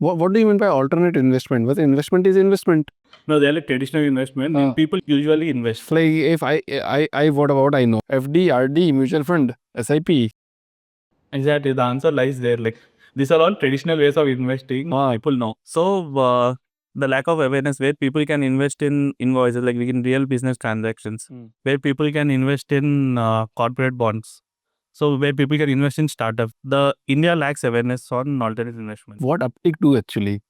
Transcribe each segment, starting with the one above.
What do you mean by alternate investment? What investment is investment? No, they're like traditional investment. People usually invest. Like if I what about I know FD, RD, mutual fund, SIP. Exactly. The answer lies there. Like these are all traditional ways of investing. People know. So the lack of awareness where people can invest in invoices, like in real business transactions, where people can invest in corporate bonds. So where people can invest in startups. The India lacks awareness on alternate investment. What UpTik do actually?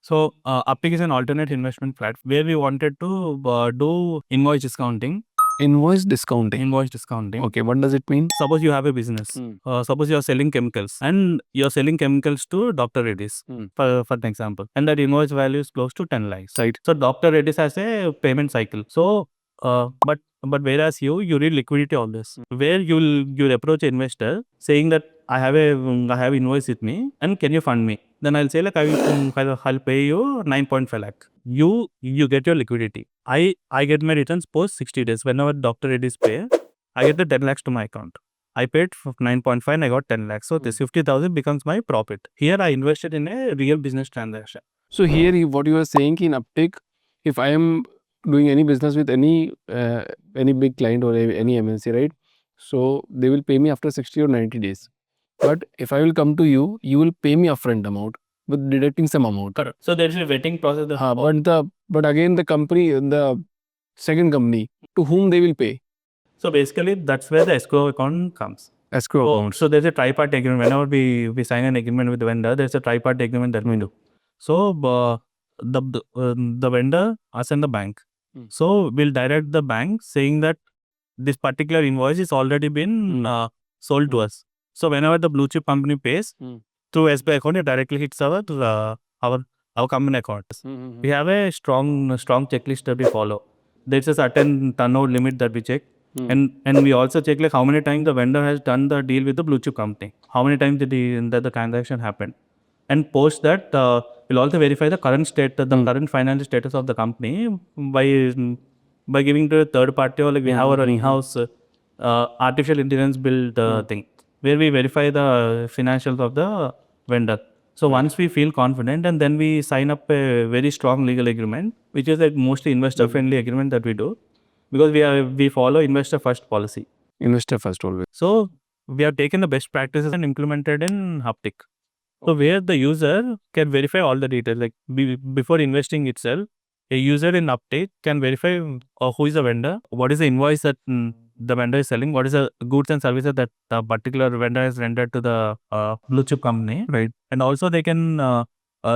So UpTik is an alternate investment platform where we wanted to do invoice discounting. Invoice discounting. Invoice discounting. Okay, what does it mean? Suppose you have a business. Suppose you are selling chemicals and you're selling chemicals to Dr. Reddy's, for an example. And that invoice value is close to 10 lakhs. Right. So Dr. Reddy's has a payment cycle. So, but whereas you need liquidity on this, where you'll approach an investor saying that I have invoice with me and can you fund me? Then I'll say like I'll pay you 9.5 lakh. You get your liquidity. I get my returns post 60 days. Whenever Dr. Reddy's pay, I get the 10 lakhs to my account. I paid 9.5 and I got 10 lakhs. So this 50,000 becomes my profit. Here I invested in a real business transaction. So here what you are saying in UpTik, if I am doing any business with any big client or any MNC, right? So they will pay me after 60 or 90 days. But if I will come to you, you will pay me upfront amount with deducting some amount. Correct. So there is a vetting process. But again the company, the second company, to whom they will pay? So basically that's where the escrow account comes. Escrow account. So there's a tripartite agreement. Whenever we sign an agreement with the vendor, there's a tripartite agreement that we do. So the vendor, us and the bank. So we'll direct the bank saying that this particular invoice is already been sold to us. So whenever the blue chip company pays through SBI account, it directly hits our company account. We have a strong checklist that we follow. There's a certain turnover limit that we check. And we also check like how many times the vendor has done the deal with the blue chip company. How many times did the transaction happen? And post that, we'll also verify the current state, the current financial status of the company by giving to a third party, or like we have our in-house artificial intelligence build thing, where we verify the financials of the vendor. So once we feel confident, and then we sign up a very strong legal agreement, which is like mostly investor friendly agreement that we do, because we follow investor first policy. Investor first always. So we have taken the best practices and implemented in UpTik. So where the user can verify all the details, like before investing itself, a user in UpTik can verify who is the vendor, what is the invoice that the vendor is selling, what is the goods and services that the particular vendor has rendered to the blue chip company, right? And also they can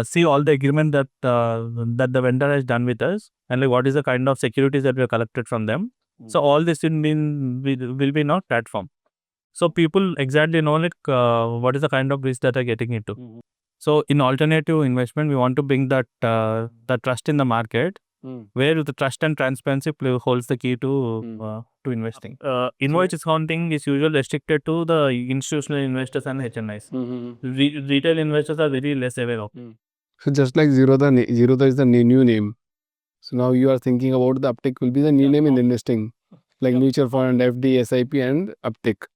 see all the agreement that that the vendor has done with us, and like what is the kind of securities that we have collected from them. So all this will be in our platform. So people exactly know like what is the kind of risk that they're getting into. So in alternative investment, we want to bring that the trust in the market, where the trust and transparency holds the key to investing. Invoice discounting is usually restricted to the institutional investors and HNIs. Retail investors are very less aware of. So just like Zerodha is the new name. So now you are thinking about the UpTik will be the new name in investing, like mutual fund, FD, SIP, and UpTik.